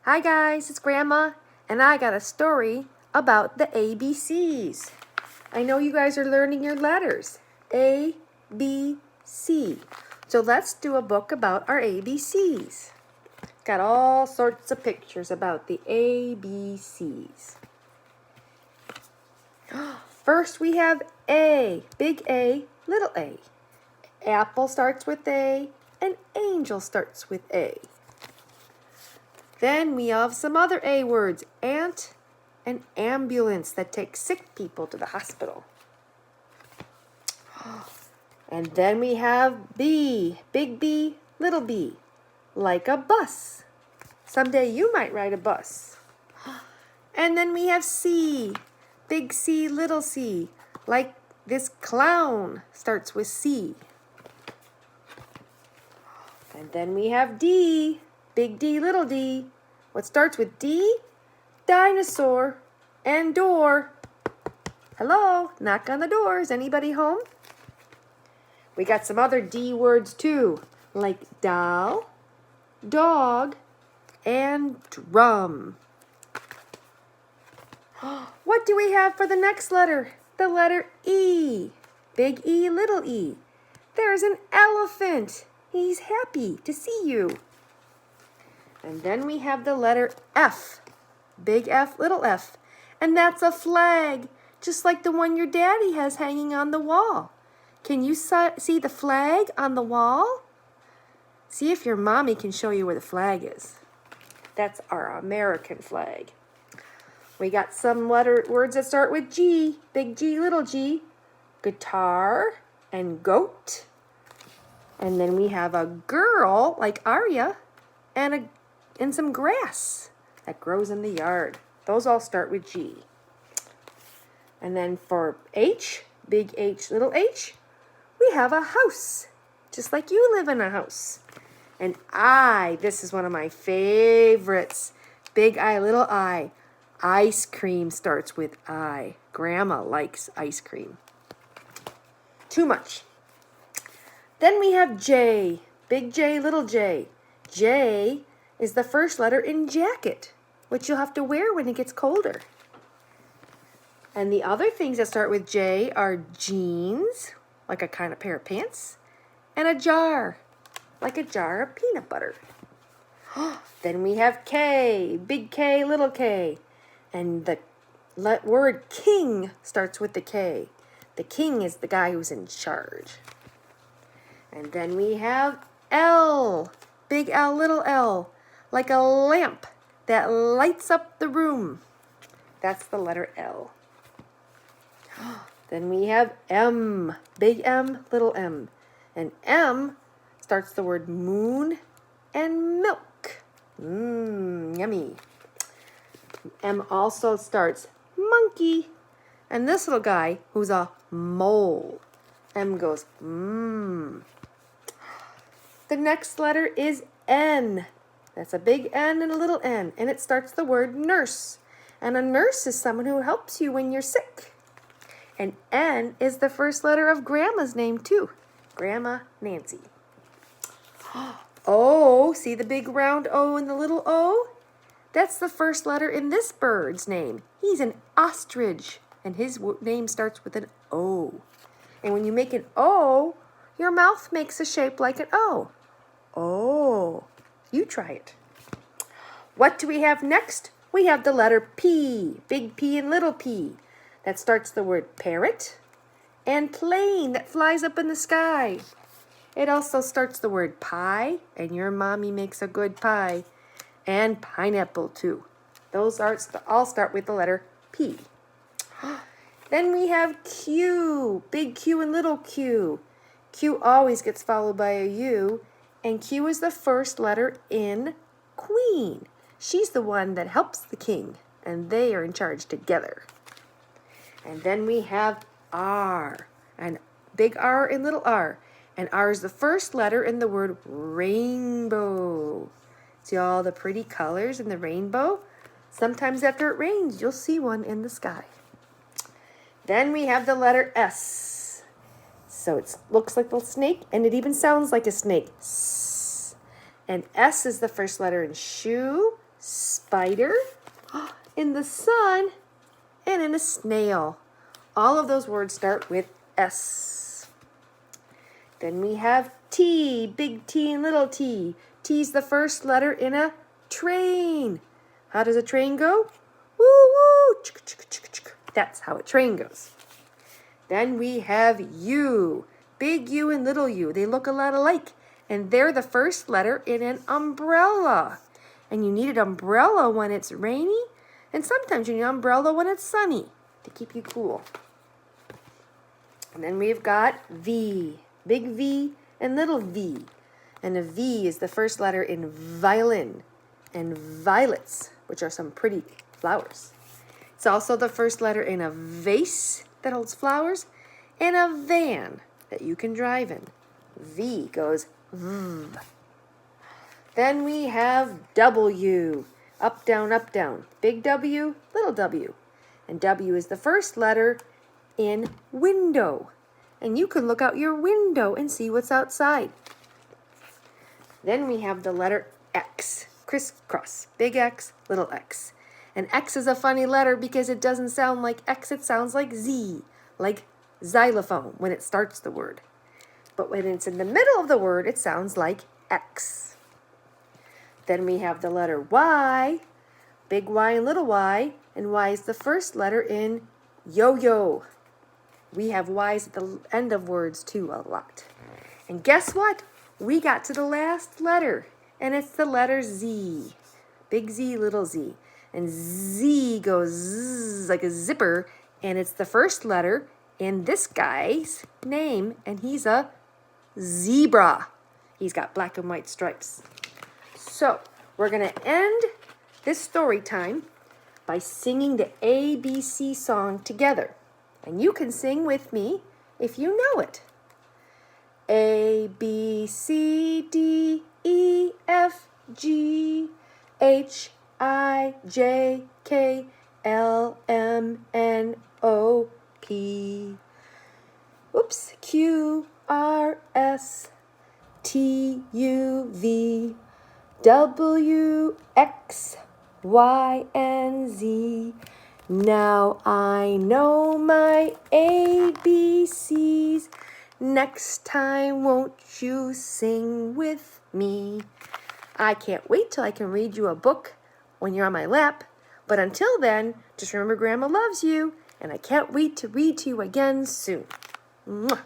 Hi guys, it's Grandma, and I got a story about the ABCs. I know you guys are learning your letters. A, B, C. So let's do a book about our ABCs. Got all sorts of pictures about the ABCs. First we have A, big A, little a. Apple starts with A, and angel starts with A. Then we have some other A words, ant and ambulance that take sick people to the hospital. And then we have B, big B, little b, like a bus. Someday you might ride a bus. And then we have C, big C, little c, like this clown starts with C. And then we have D, big D, little d. What starts with D? Dinosaur and door. Hello, knock on the door. Is anybody home? We got some other D words too, like doll, dog, and drum. What do we have for the next letter? The letter E. Big E, little e. There's an elephant. He's happy to see you. And then we have the letter F. Big F, little f. And that's a flag, just like the one your daddy has hanging on the wall. Can you see the flag on the wall? See if your mommy can show you where the flag is. That's our American flag. We got some words that start with G. Big G, little g. Guitar and goat. And then we have a girl like Arya and some grass that grows in the yard. Those all start with G. And then for H, big H, little h, we have a house, just like you live in a house. And I, this is one of my favorites, big I, little I. Ice cream starts with I. Grandma likes ice cream. Too much. Then we have J, big J, little j. J is the first letter in jacket, which you'll have to wear when it gets colder. And the other things that start with J are jeans, like a kind of pair of pants, and a jar, like a jar of peanut butter. Then we have K, big K, little k. And the word king starts with the K. The king is the guy who's in charge. And then we have L, big L, little l, like a lamp that lights up the room. That's the letter L. Then we have M, big M, little m. And M starts the word moon and milk. Yummy. M also starts monkey. And this little guy, who's a mole, M goes, The next letter is N. That's a big N and a little n. And it starts the word nurse. And a nurse is someone who helps you when you're sick. And N is the first letter of Grandma's name too. Grandma Nancy. O, see the big round O and the little O? That's the first letter in this bird's name. He's an ostrich, and his name starts with an O. And when you make an O, your mouth makes a shape like an O. Oh, you try it. What do we have next? We have the letter P, big P and little p. That starts the word parrot, and plane that flies up in the sky. It also starts the word pie, and your mommy makes a good pie, and pineapple too. Those all start with the letter P. Then we have Q, big Q and little q. Q always gets followed by a U, and Q is the first letter in queen. She's the one that helps the king, and they are in charge together. And then we have R, and big R and little r. And R is the first letter in the word rainbow. See all the pretty colors in the rainbow? Sometimes after it rains, you'll see one in the sky. Then we have the letter S. So it looks like a snake, and it even sounds like a snake. S. And S is the first letter in shoe, spider, in the sun, and in a snail. All of those words start with S. Then we have T, big T and little t. T's the first letter in a train. How does a train go? Woo woo, chuk, chuk, chuk, chuk. That's how a train goes. Then we have U, big U and little u. They look a lot alike, and they're the first letter in an umbrella. And you need an umbrella when it's rainy, and sometimes you need an umbrella when it's sunny to keep you cool. And then we've got V, big V and little v. And a V is the first letter in violin and violets, which are some pretty flowers. It's also the first letter in a vase that holds flowers and a van that you can drive in. V goes V. Then we have W, up, down, big W, little w. And W is the first letter in window. And you can look out your window and see what's outside. Then we have the letter X, crisscross, big X, little x. And X is a funny letter because it doesn't sound like X, it sounds like Z, like xylophone when it starts the word. But when it's in the middle of the word, it sounds like X. Then we have the letter Y, big Y and little y, and Y is the first letter in yo-yo. We have Y's at the end of words too a lot. And guess what? We got to the last letter, and it's the letter Z. Big Z, little z. And Z goes zzz like a zipper, and it's the first letter in this guy's name, and he's a zebra. He's got black and white stripes. So we're going to end this story time by singing the ABC song together. And you can sing with me if you know it. A, B, C, D, E, F, G, H, I, J, K, L, M, N, O, P. Oops. Q, R, S, T, U, V, W, X, Y, and Z. Now I know my ABCs. Next time, won't you sing with me? I can't wait till I can read you a book when you're on my lap. But until then, just remember Grandma loves you, and I can't wait to read to you again soon. Mwah.